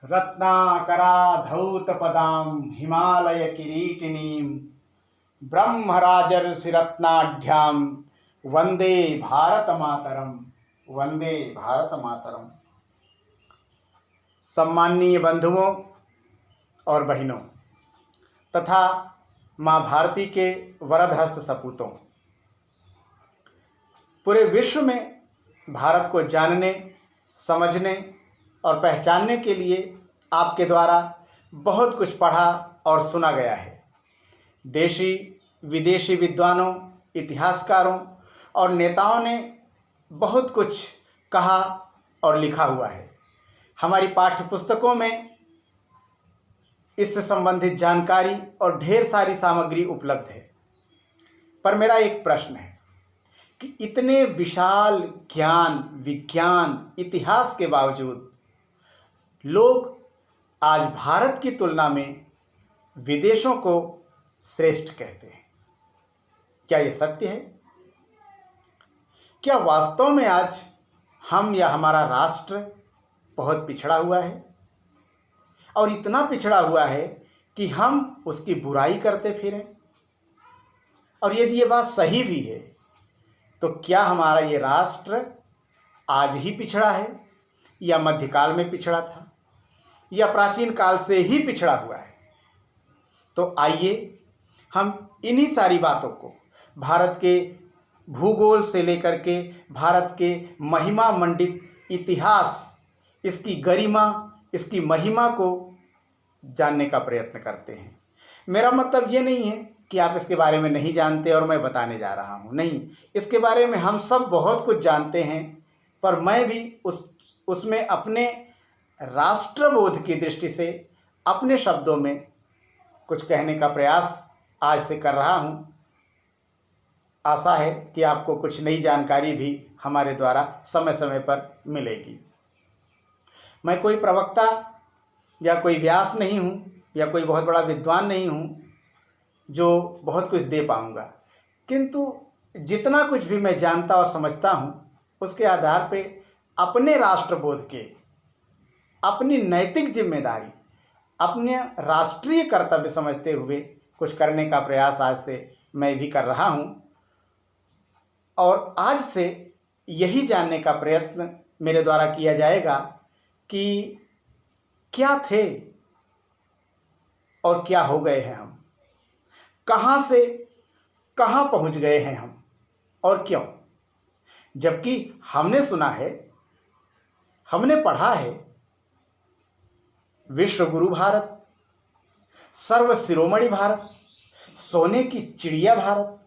रत्नाकराधौतपदां हिमालयकिरीटिनीं ब्रह्मराजर्षिरत्नाढ्यां वंदे भारतमातरम। वंदे भारतमातरम। सम्माननीय बंधुओं और बहनों तथा माँ भारती के वरद हस्त सपूतों, पूरे विश्व में भारत को जानने, समझने और पहचानने के लिए आपके द्वारा बहुत कुछ पढ़ा और सुना गया है। देशी विदेशी विद्वानों, इतिहासकारों और नेताओं ने बहुत कुछ कहा और लिखा हुआ है। हमारी पाठ्य पुस्तकों में इससे संबंधित जानकारी और ढेर सारी सामग्री उपलब्ध है। पर मेरा एक प्रश्न है कि इतने विशाल ज्ञान, विज्ञान, इतिहास के बावजूद लोग आज भारत की तुलना में विदेशों को श्रेष्ठ कहते हैं। क्या ये सत्य है? क्या वास्तव में आज हम या हमारा राष्ट्र बहुत पिछड़ा हुआ है और इतना पिछड़ा हुआ है कि हम उसकी बुराई करते फिरें? और यदि ये बात सही भी है तो क्या हमारा ये राष्ट्र आज ही पिछड़ा है या मध्यकाल में पिछड़ा था या प्राचीन काल से ही पिछड़ा हुआ है? तो आइए हम इन्हीं सारी बातों को, भारत के भूगोल से लेकर के भारत के महिमा मंडित इतिहास, इसकी गरिमा, इसकी महिमा को जानने का प्रयत्न करते हैं। मेरा मतलब ये नहीं है कि आप इसके बारे में नहीं जानते और मैं बताने जा रहा हूँ, नहीं, इसके बारे में हम सब बहुत कुछ जानते हैं। पर मैं भी उसमें अपने राष्ट्रबोध की दृष्टि से अपने शब्दों में कुछ कहने का प्रयास आज से कर रहा हूँ। आशा है कि आपको कुछ नई जानकारी भी हमारे द्वारा समय समय पर मिलेगी। मैं कोई प्रवक्ता या कोई व्यास नहीं हूँ या कोई बहुत बड़ा विद्वान नहीं हूँ जो बहुत कुछ दे पाऊँगा, किंतु जितना कुछ भी मैं जानता और समझता हूँ उसके आधार पे अपने राष्ट्रबोध के, अपनी नैतिक जिम्मेदारी, अपने राष्ट्रीय कर्तव्य समझते हुए कुछ करने का प्रयास आज से मैं भी कर रहा हूँ। और आज से यही जानने का प्रयत्न मेरे द्वारा किया जाएगा कि क्या थे और क्या हो गए हैं हम, कहाँ से कहाँ पहुँच गए हैं हम और क्यों। जबकि हमने सुना है, हमने पढ़ा है, विश्व गुरु भारत, सर्व शिरोमणि भारत, सोने की चिड़िया भारत,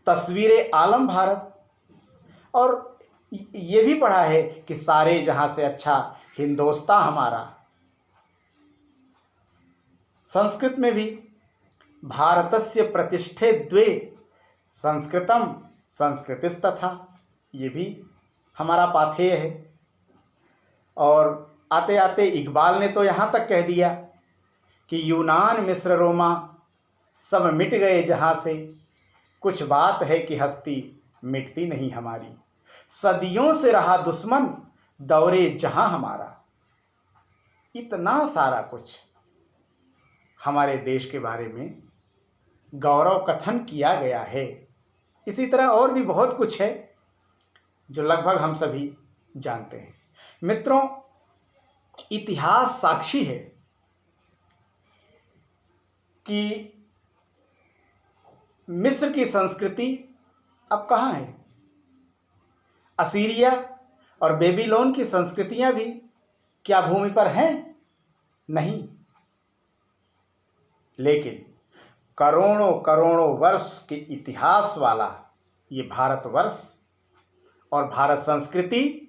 तस्वीरे आलम भारत, और ये भी पढ़ा है कि सारे जहां से अच्छा हिंदोस्तान हमारा। संस्कृत में भी भारतस्य प्रतिष्ठे द्वे संस्कृतम संस्कृतिस्तथा, ये भी हमारा पाथेय है। और आते आते इकबाल ने तो यहाँ तक कह दिया कि यूनान मिस्र रोमा सब मिट गए जहाँ से, कुछ बात है कि हस्ती मिटती नहीं हमारी, सदियों से रहा दुश्मन दौरे जहाँ हमारा। इतना सारा कुछ हमारे देश के बारे में गौरव कथन किया गया है। इसी तरह और भी बहुत कुछ है जो लगभग हम सभी जानते हैं। मित्रों, इतिहास साक्षी है कि मिस्र की संस्कृति अब कहाँ है। असीरिया और बेबीलोन की संस्कृतियां भी क्या भूमि पर हैं? नहीं। लेकिन करोड़ों करोड़ों वर्ष के इतिहास वाला ये भारतवर्ष और भारत संस्कृति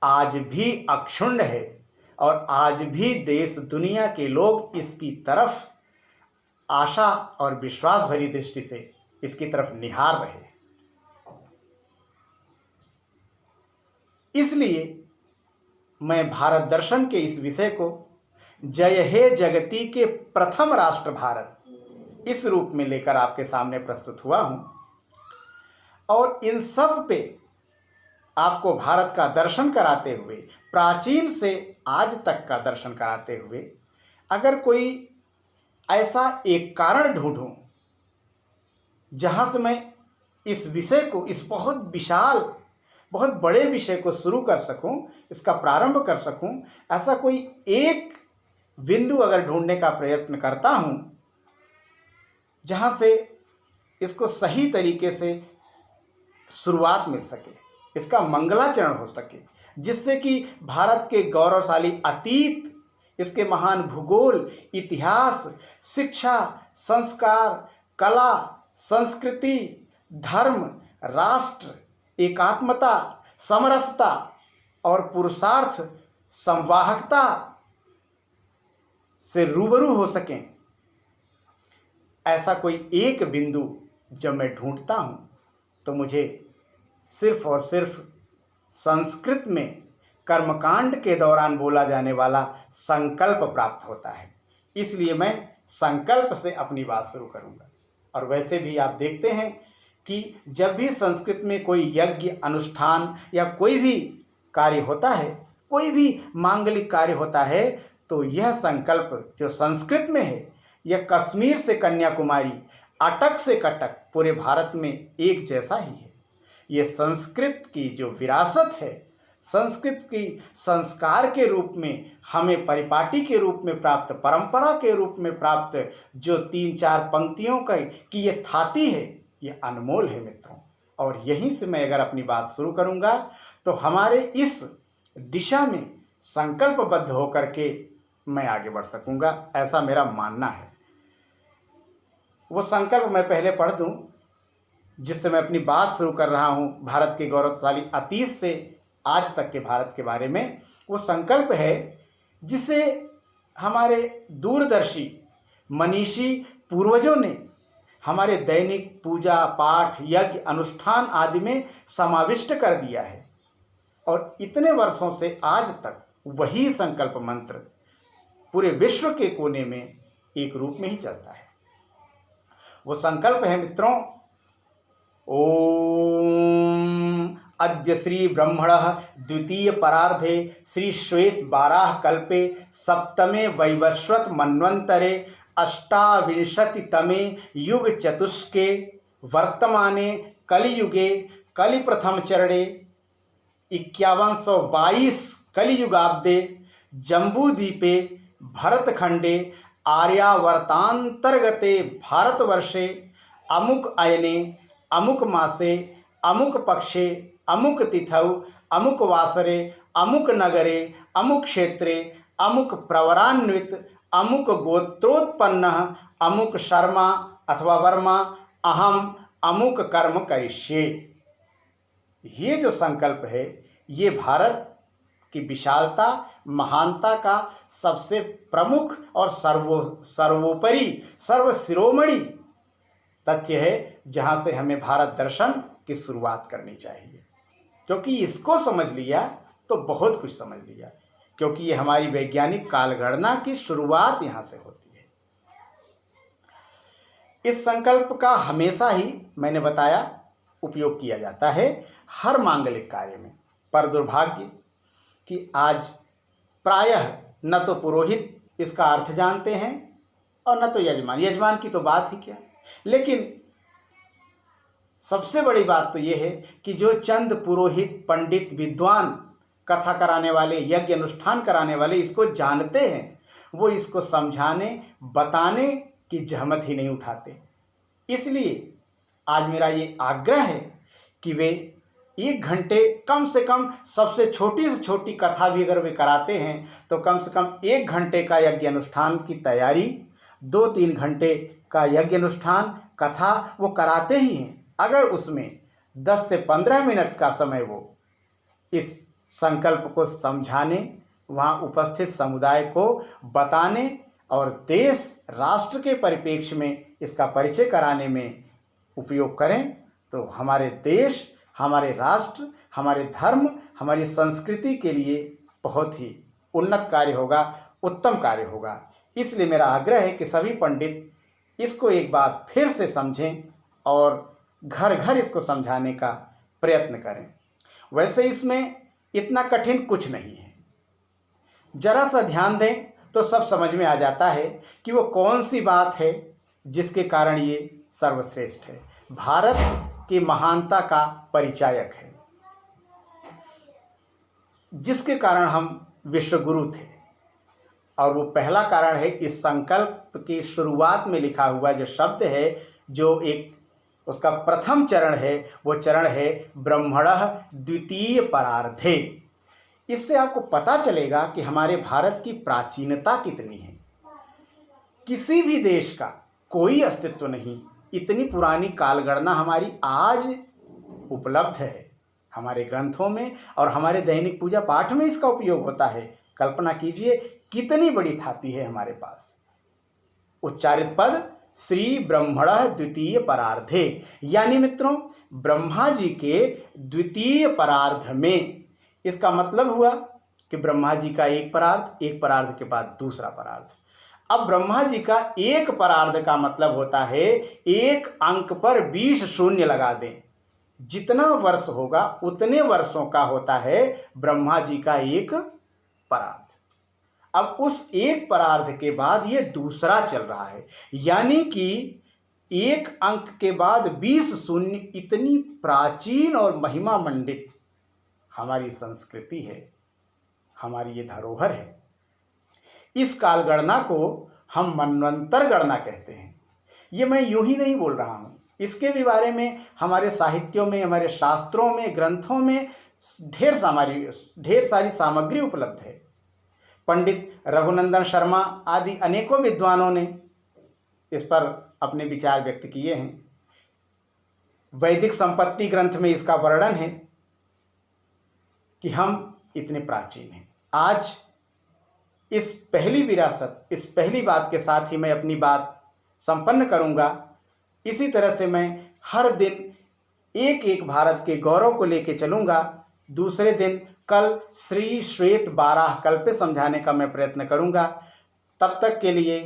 आज भी अक्षुण्ण है और आज भी देश दुनिया के लोग इसकी तरफ आशा और विश्वास भरी दृष्टि से इसकी तरफ निहार रहे। इसलिए मैं भारत दर्शन के इस विषय को जय हे जगती के प्रथम राष्ट्र भारत इस रूप में लेकर आपके सामने प्रस्तुत हुआ हूं। और इन सब पे आपको भारत का दर्शन कराते हुए, प्राचीन से आज तक का दर्शन कराते हुए, अगर कोई ऐसा एक कारण ढूंढूं जहां से मैं इस विषय को, इस बहुत विशाल, बहुत बड़े विषय को शुरू कर सकूं, इसका प्रारंभ कर सकूं, ऐसा कोई एक बिंदु अगर ढूंढने का प्रयत्न करता हूं जहां से इसको सही तरीके से शुरुआत मिल सके, इसका मंगलाचरण हो सके, जिससे कि भारत के गौरवशाली अतीत, इसके महान भूगोल, इतिहास, शिक्षा, संस्कार, कला, संस्कृति, धर्म, राष्ट्र, एकात्मता, समरसता और पुरुषार्थ, संवाहकता से रूबरू हो सकें, ऐसा कोई एक बिंदु जब मैं ढूंढता हूं तो मुझे सिर्फ और सिर्फ संस्कृत में कर्मकांड के दौरान बोला जाने वाला संकल्प प्राप्त होता है। इसलिए मैं संकल्प से अपनी बात शुरू करूंगा। और वैसे भी आप देखते हैं कि जब भी संस्कृत में कोई यज्ञ, अनुष्ठान या कोई भी कार्य होता है, कोई भी मांगलिक कार्य होता है, तो यह संकल्प जो संस्कृत में है, यह कश्मीर से कन्याकुमारी, अटक से कटक, पूरे भारत में एक जैसा ही है। ये संस्कृत की जो विरासत है, संस्कृत की संस्कार के रूप में हमें परिपाटी के रूप में प्राप्त, परंपरा के रूप में प्राप्त जो 3-4 पंक्तियों का की ये थाती है, ये अनमोल है मित्रों। और यहीं से मैं अगर अपनी बात शुरू करूंगा तो हमारे इस दिशा में संकल्पबद्ध होकर के मैं आगे बढ़ सकूंगा, ऐसा मेरा मानना है। वो संकल्प मैं पहले पढ़ दूं जिससे मैं अपनी बात शुरू कर रहा हूं भारत के गौरवशाली अतीत से आज तक के भारत के बारे में। वो संकल्प है जिसे हमारे दूरदर्शी मनीषी पूर्वजों ने हमारे दैनिक पूजा पाठ, यज्ञ, अनुष्ठान आदि में समाविष्ट कर दिया है। और इतने वर्षों से आज तक वही संकल्प मंत्र पूरे विश्व के कोने में एक रूप में ही चलता है। वो संकल्प है मित्रों, ओम अद्य श्री ब्रह्मणः द्वितीय परार्धे श्री श्वेत बाराह कल्पे सप्तमे वैवस्वत मन्वंतरे अष्टाविंशतितमे युग चतुष्के वर्तमाने कलियुगे कलि प्रथम चरणे 5122 कलियुगाब्दे जम्बूद्वीपे भरतखंडे आर्यावर्तांतर्गते भारतवर्षे अमुक अयने अमुक मासे अमुक पक्षे अमुक तिथौ अमुक वासरे अमुक नगरे अमुक क्षेत्रे अमुक प्रवरान्वित अमुक गोत्रोत्पन्नः अमुक शर्मा अथवा वर्मा अहम अमुक कर्म करिष्ये। ये जो संकल्प है, ये भारत की विशालता, महानता का सबसे प्रमुख और सर्वोपरि, सर्वशिरोमणि तथ्य है, जहाँ से हमें भारत दर्शन की शुरुआत करनी चाहिए। क्योंकि इसको समझ लिया तो बहुत कुछ समझ लिया, क्योंकि ये हमारी वैज्ञानिक कालगणना की शुरुआत यहाँ से होती है। इस संकल्प का हमेशा ही, मैंने बताया, उपयोग किया जाता है हर मांगलिक कार्य में। पर दुर्भाग्य कि आज प्रायः न तो पुरोहित इसका अर्थ जानते हैं और न तो यजमान की तो बात ही क्या। लेकिन सबसे बड़ी बात तो ये है कि जो चंद पुरोहित, पंडित, विद्वान, कथा कराने वाले, यज्ञ अनुष्ठान कराने वाले इसको जानते हैं, वो इसको समझाने, बताने की जहमत ही नहीं उठाते। इसलिए आज मेरा ये आग्रह है कि वे 1 घंटे, कम से कम सबसे छोटी से छोटी कथा भी अगर वे कराते हैं तो कम से कम 1 घंटे का यज्ञ अनुष्ठान की तैयारी, 2-3 घंटे का यज्ञ अनुष्ठान कथा वो कराते ही हैं। अगर उसमें 10 से 15 मिनट का समय वो इस संकल्प को समझाने, वहाँ उपस्थित समुदाय को बताने और देश राष्ट्र के परिप्रेक्ष्य में इसका परिचय कराने में उपयोग करें, तो हमारे देश, हमारे राष्ट्र, हमारे धर्म, हमारी संस्कृति के लिए बहुत ही उन्नत कार्य होगा, उत्तम कार्य होगा। इसलिए मेरा आग्रह है कि सभी पंडित इसको एक बार फिर से समझें और घर घर इसको समझाने का प्रयत्न करें। वैसे इसमें इतना कठिन कुछ नहीं है। जरा सा ध्यान दें तो सब समझ में आ जाता है कि वो कौन सी बात है जिसके कारण ये सर्वश्रेष्ठ है, भारत की महानता का परिचायक है, जिसके कारण हम विश्वगुरु थे। और वो पहला कारण है इस संकल्प की शुरुआत में लिखा हुआ जो शब्द है, जो एक उसका प्रथम चरण है, वो चरण है ब्रह्मणः द्वितीय परार्धे। इससे आपको पता चलेगा कि हमारे भारत की प्राचीनता कितनी है। किसी भी देश का कोई अस्तित्व नहीं, इतनी पुरानी कालगणना हमारी आज उपलब्ध है हमारे ग्रंथों में, और हमारे दैनिक पूजा पाठ में इसका उपयोग होता है। कल्पना कीजिए कितनी बड़ी थाती है हमारे पास। उच्चारित पद श्री ब्रह्मणः द्वितीय परार्धे, यानी मित्रों ब्रह्मा जी के द्वितीय परार्ध में। इसका मतलब हुआ कि ब्रह्मा जी का एक परार्ध के बाद दूसरा परार्ध। अब ब्रह्मा जी का एक परार्ध का मतलब होता है एक अंक पर 20 शून्य लगा दें, जितना वर्ष होगा उतने वर्षों का होता है ब्रह्मा जी का एक परार्ध। अब उस एक परार्ध के बाद ये दूसरा चल रहा है, यानी कि एक अंक के बाद 20 शून्य। इतनी प्राचीन और महिमा मंडित हमारी संस्कृति है, हमारी ये धरोहर है। इस काल गणना को हम मनवंतर गणना कहते हैं। ये मैं यूं ही नहीं बोल रहा हूँ, इसके भी बारे में हमारे साहित्यों में, हमारे शास्त्रों में, ग्रंथों में ढेर सारी सामग्री उपलब्ध है। पंडित रघुनंदन शर्मा आदि अनेकों विद्वानों ने इस पर अपने विचार व्यक्त किए हैं। वैदिक संपत्ति ग्रंथ में इसका वर्णन है कि हम इतने प्राचीन हैं। आज इस पहली विरासत, इस पहली बात के साथ ही मैं अपनी बात संपन्न करूंगा। इसी तरह से मैं हर दिन एक एक भारत के गौरव को लेके चलूंगा। दूसरे दिन कल श्री श्वेत 12 कल्प समझाने का मैं प्रयत्न करूंगा। तब तक के लिए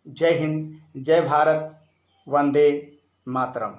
जय हिंद, जय भारत, वंदे मातरम।